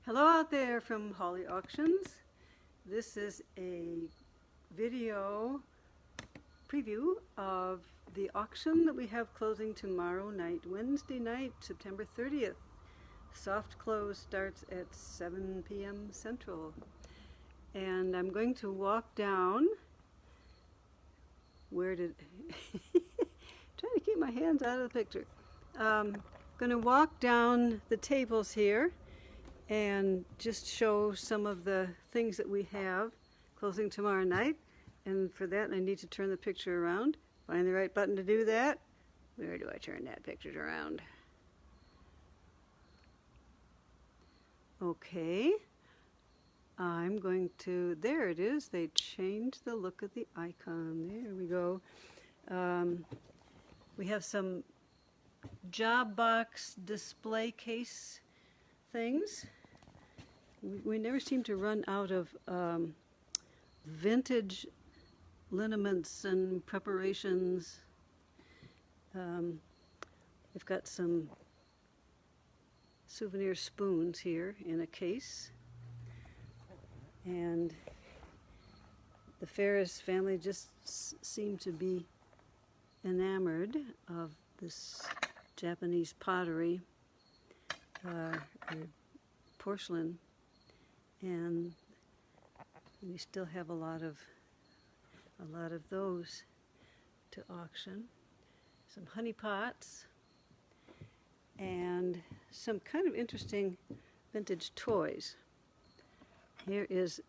Hello out there from Hawley Auctions. This is a video preview of the auction that we have closing tomorrow night, Wednesday night, September 30th. Soft close starts at 7 p.m. Central. And I'm going to walk down, trying to keep my hands out of the picture. Going to walk down the tables here and just show some of the things that we have closing tomorrow night. And for that I need to turn the picture around. Find the right button to do that. Where do I turn that picture around? Okay. I'm going to, there it is. They changed the look of the icon. There we go. We have some job box display case things. We never seem to run out of vintage lineaments and preparations. We've got some souvenir spoons here in a case. And the Farris family just seemed to be enamored of this Japanese pottery, porcelain, and we still have a lot of those to auction. Some honey pots and some kind of interesting vintage toys. Here is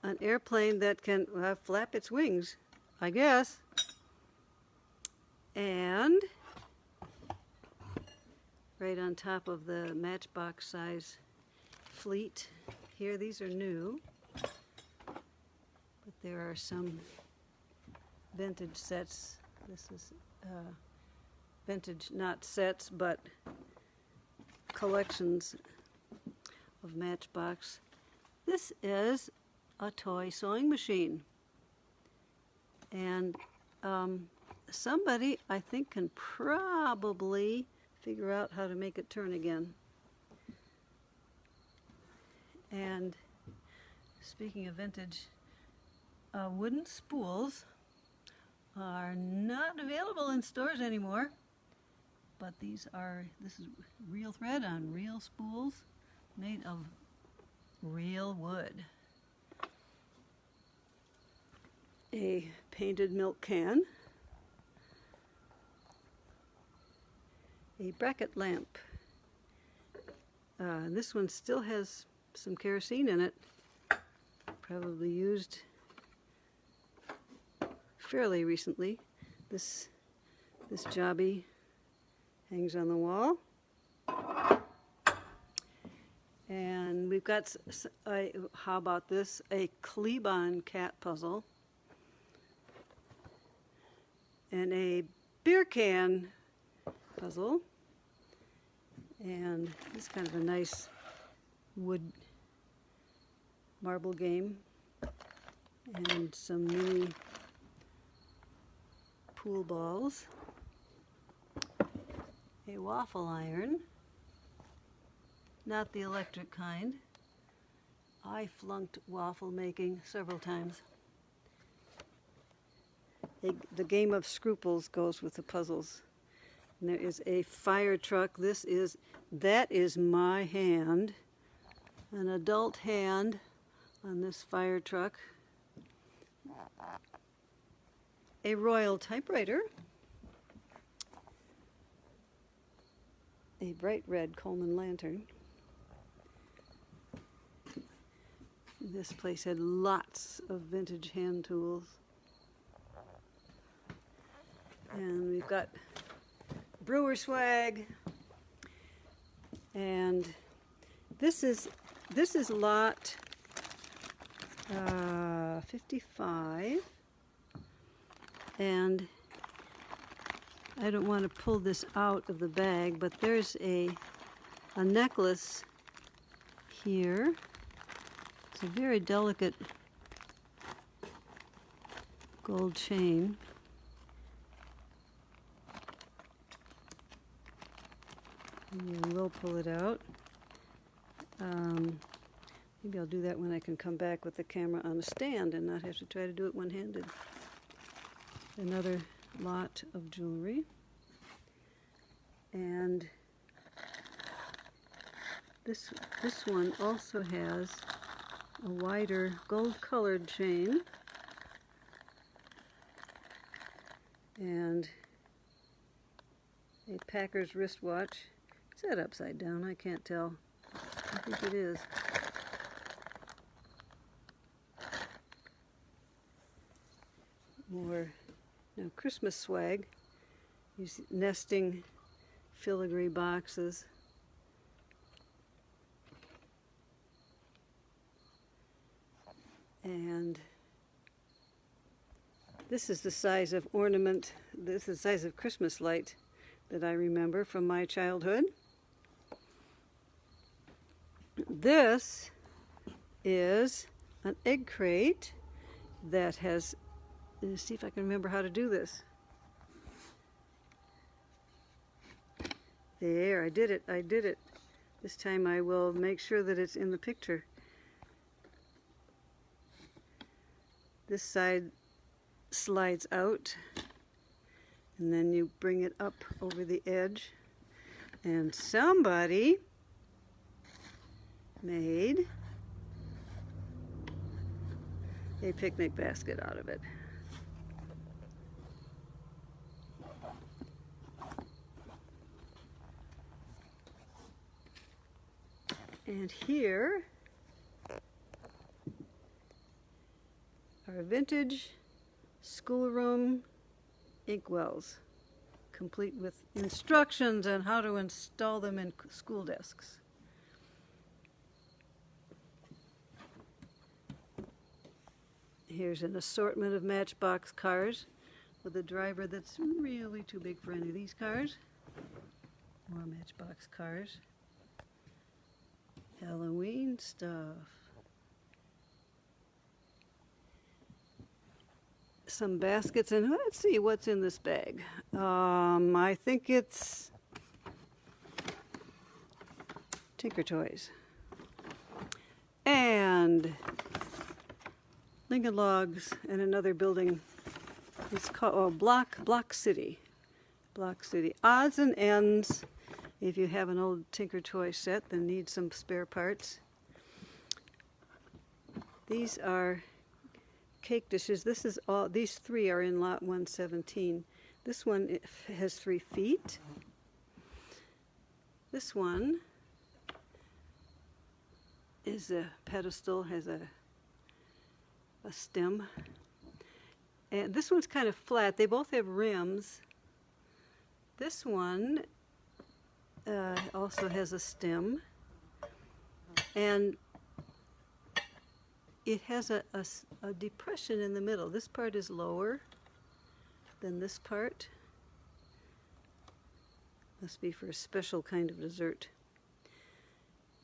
an airplane that can flap its wings, I guess. And right on top of the matchbox size fleet here, these are new, but there are some vintage sets. This is vintage, not sets, but collections of matchbox. This is a toy sewing machine, and somebody, I think, can probably figure out how to make it turn again. And speaking of vintage, wooden spools are not available in stores anymore, but this is real thread on real spools made of real wood. A painted milk can, a bracket lamp. This one still has some kerosene in it, probably used fairly recently. This jobby hangs on the wall. And we've got, how about this, a Knievel cat puzzle and a beer can puzzle, and this is kind of a nice wood marble game, and some mini pool balls, a waffle iron, not the electric kind. I flunked waffle making several times. The game of scruples goes with the puzzles. And there is a fire truck. That is my hand, an adult hand on this fire truck. A royal typewriter, a bright red Coleman lantern. This place had lots of vintage hand tools. And we've got brewer swag, and this is lot 55, and I don't want to pull this out of the bag, but there's a necklace here. It's a very delicate gold chain. And we'll pull it out. Maybe I'll do that when I can come back with the camera on a stand and not have to try to do it one-handed. Another lot of jewelry. And this one also has a wider gold-colored chain and a Packer's wristwatch. Is that upside down? I can't tell. I think it is. More Christmas swag. These nesting filigree boxes. And this is the size of ornament, this is the size of Christmas light that I remember from my childhood. This is an egg crate that has, let's see if I can remember how to do this. There, I did it. This time I will make sure that it's in the picture. This side slides out, and then you bring it up over the edge, and somebody made a picnic basket out of it. And here are vintage schoolroom inkwells, complete with instructions on how to install them in school desks. Here's an assortment of Matchbox cars with a driver that's really too big for any of these cars. More Matchbox cars. Halloween stuff. Some baskets, and let's see what's in this bag. I think it's Tinker Toys. And Lincoln Logs and another building. It's called Block City. Block City. Odds and ends. If you have an old Tinker Toy set that needs some spare parts. These are cake dishes. This is all. These three are in lot 117. This one has 3 feet. This one is a pedestal, has a stem. And this one's kind of flat. They both have rims. This one also has a stem, and it has a depression in the middle. This part is lower than this part. Must be for a special kind of dessert.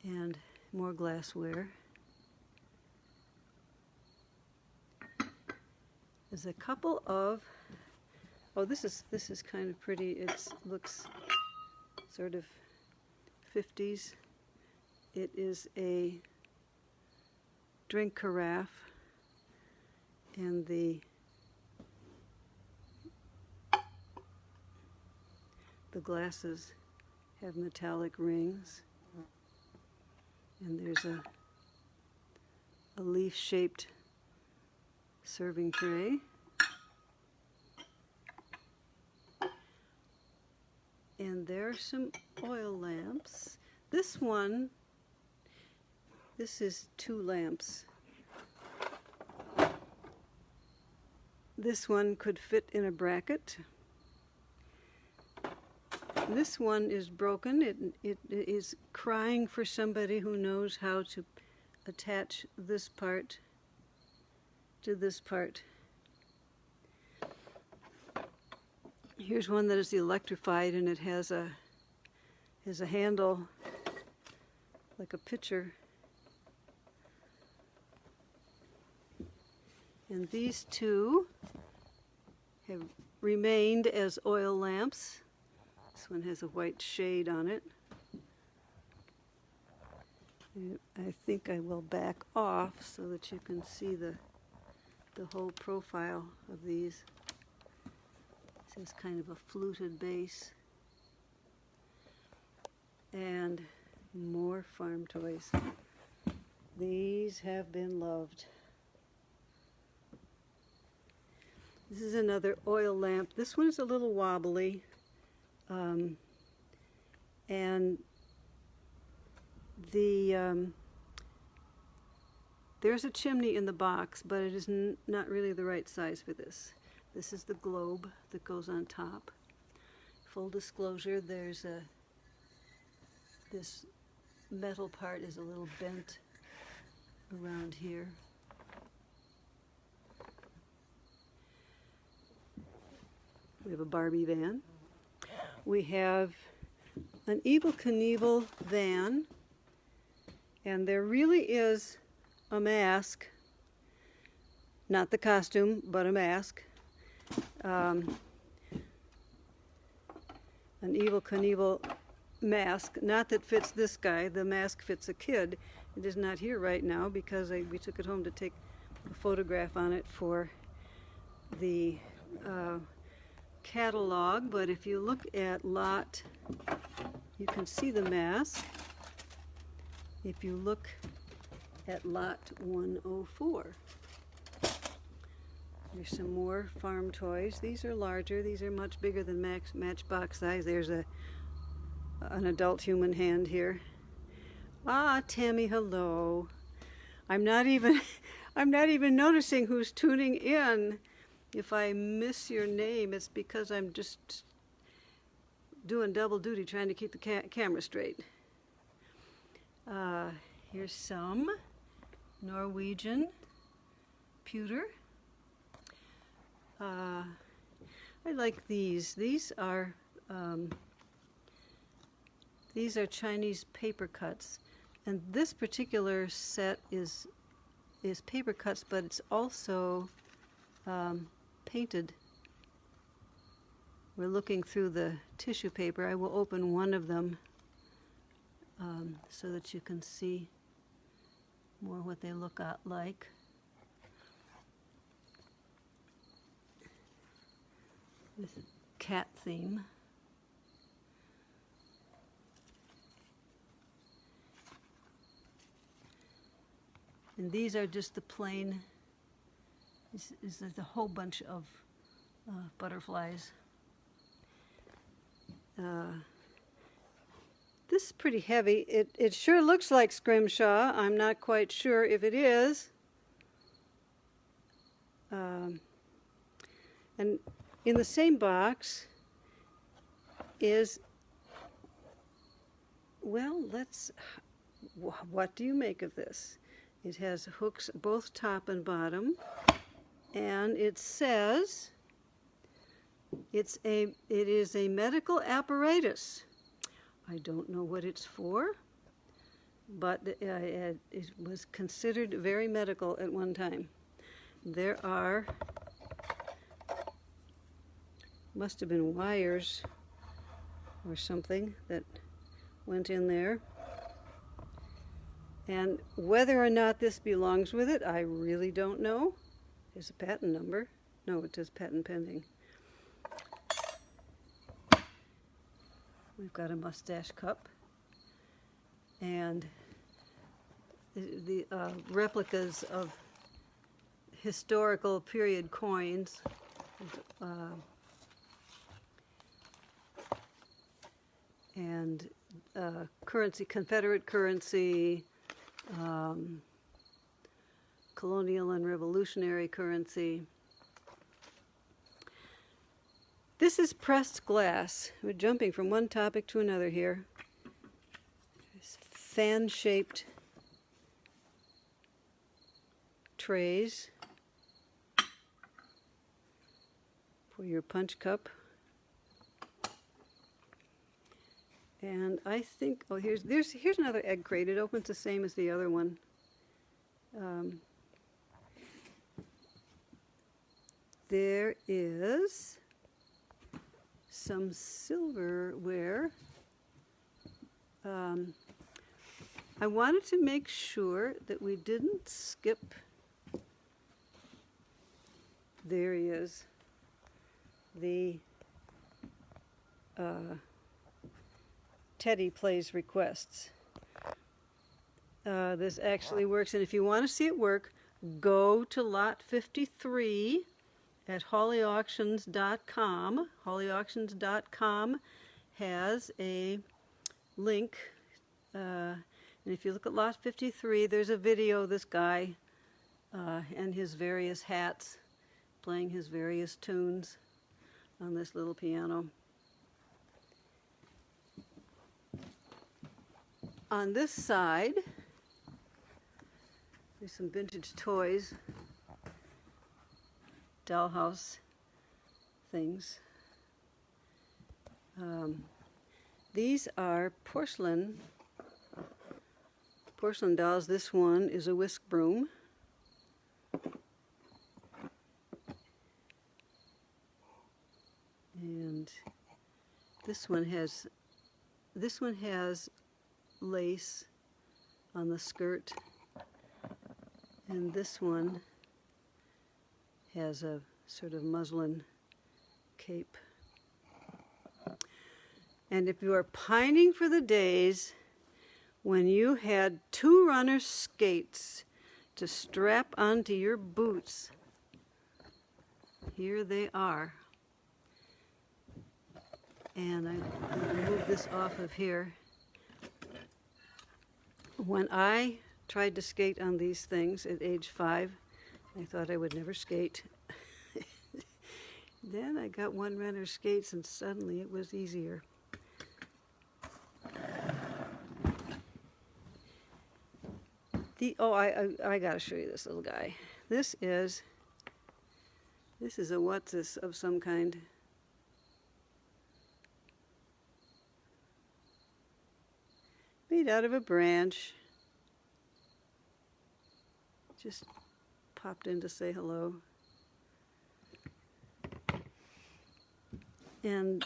And more glassware. There's a couple of, oh, this is kind of pretty. It looks sort of 50s. It is a drink carafe, and the glasses have metallic rings, and there's a leaf-shaped serving tray. And there are some oil lamps. This is 2 lamps. This one could fit in a bracket. This one is broken. It is crying for somebody who knows how to attach this part to this part. Here's one that is electrified, and it has a handle like a pitcher. And these 2 have remained as oil lamps. This one has a white shade on it. I think I will back off so that you can see the whole profile of these. This is kind of a fluted base. And more farm toys. These have been loved. This is another oil lamp. This one is a little wobbly. And there's a chimney in the box, but it is not really the right size for this. This is the globe that goes on top. Full disclosure, there's this metal part is a little bent around here. We have a Barbie van. We have an Evel Knievel van, and there really is a mask, not the costume, but a mask. An Evel Knievel mask, not that fits this guy, the mask fits a kid. It is not here right now because we took it home to take a photograph on it for the catalog, but if you look at lot, you can see the mask. If you look at lot 104, there's some more farm toys. These are larger. These are much bigger than matchbox size. There's an adult human hand here. Ah, Tammy, hello. I'm not even noticing who's tuning in. If I miss your name, it's because I'm just doing double duty trying to keep the camera straight. Here's some Norwegian pewter. I like these. These are Chinese paper cuts, and this particular set is paper cuts, but it's also painted. We're looking through the tissue paper. I will open one of them so that you can see more what they look like. This cat theme. And these are just the plain, this is a whole bunch of butterflies. This is pretty heavy. It sure looks like scrimshaw. I'm not quite sure if it is. And in the same box is, well, what do you make of this? It has hooks both top and bottom, and it says it is a medical apparatus. I don't know what it's for, but it was considered very medical at one time. There are, must have been wires or something that went in there. And whether or not this belongs with it, I really don't know. There's a patent number. No, it says patent pending. We've got a mustache cup. And the replicas of historical period coins. And currency, Confederate currency, colonial and revolutionary currency. This is pressed glass. We're jumping from one topic to another here. There's fan-shaped trays for your punch cup. And I think, oh, here's another egg crate. It opens the same as the other one. There is some silverware. I wanted to make sure that we didn't skip. There he is. The Teddy Plays Requests. This actually works, and if you want to see it work, go to lot 53 at hawleyauctions.com. Hawleyauctions.com has a link, and if you look at lot 53, there's a video of this guy and his various hats playing his various tunes on this little piano. On this side, there's some vintage toys, dollhouse things. These are porcelain dolls. This one is a whisk broom. And this one has lace on the skirt, and this one has a sort of muslin cape. And if you are pining for the days when you had two runner skates to strap onto your boots, here they are. And I'm going to move this off of here. When I tried to skate on these things at age 5, I thought I would never skate. Then I got one runner skates, and suddenly it was easier. I got to show you this little guy. This is a what's this of some kind. Made out of a branch. Just popped in to say hello. And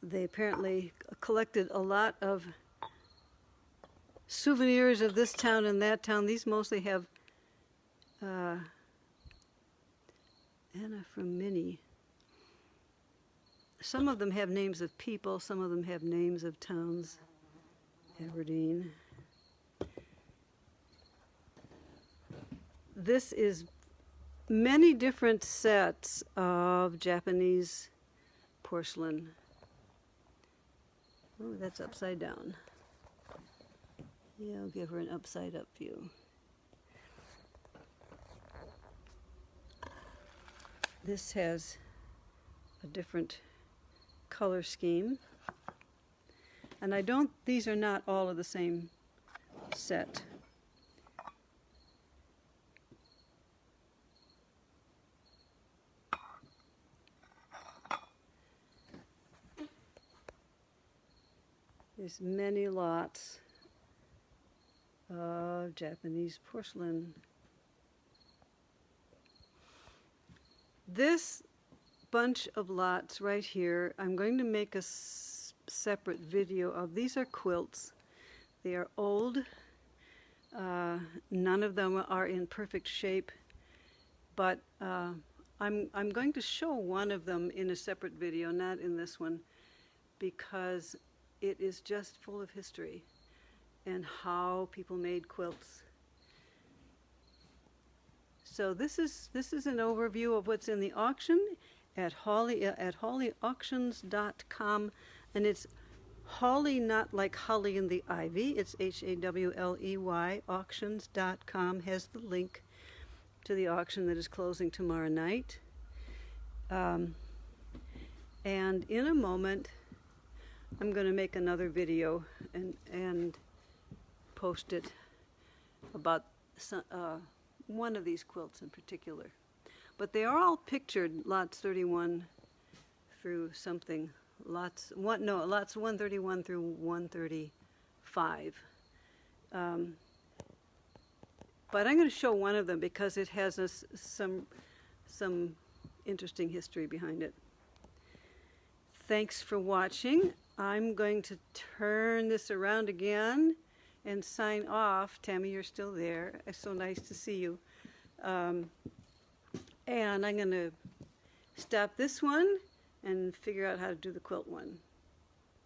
they apparently collected a lot of souvenirs of this town and that town. These mostly have Anna from Minnie. Some of them have names of people, some of them have names of towns. Aberdeen. This is many different sets of Japanese porcelain. Oh, that's upside down. Yeah, I'll give her an upside up view. This has a different color scheme. And these are not all of the same set. There's many lots of Japanese porcelain. This bunch of lots right here, I'm going to make a separate video of. These are quilts. They are old. None of them are in perfect shape, but I'm going to show one of them in a separate video, not in this one, because it is just full of history and how people made quilts. So this is an overview of what's in the auction at hawleyauctions.com. And it's Hawley, not like Holly and the Ivy. It's Hawley. Auctions.com has the link to the auction that is closing tomorrow night. And in a moment, I'm going to make another video and post it about one of these quilts in particular. But they are all pictured, lots 31 through something. Lots 131 through 135. But I'm going to show one of them because it has some interesting history behind it. Thanks for watching. I'm going to turn this around again and sign off. Tammy, you're still there. It's so nice to see you. And I'm going to stop this one and figure out how to do the quilt one.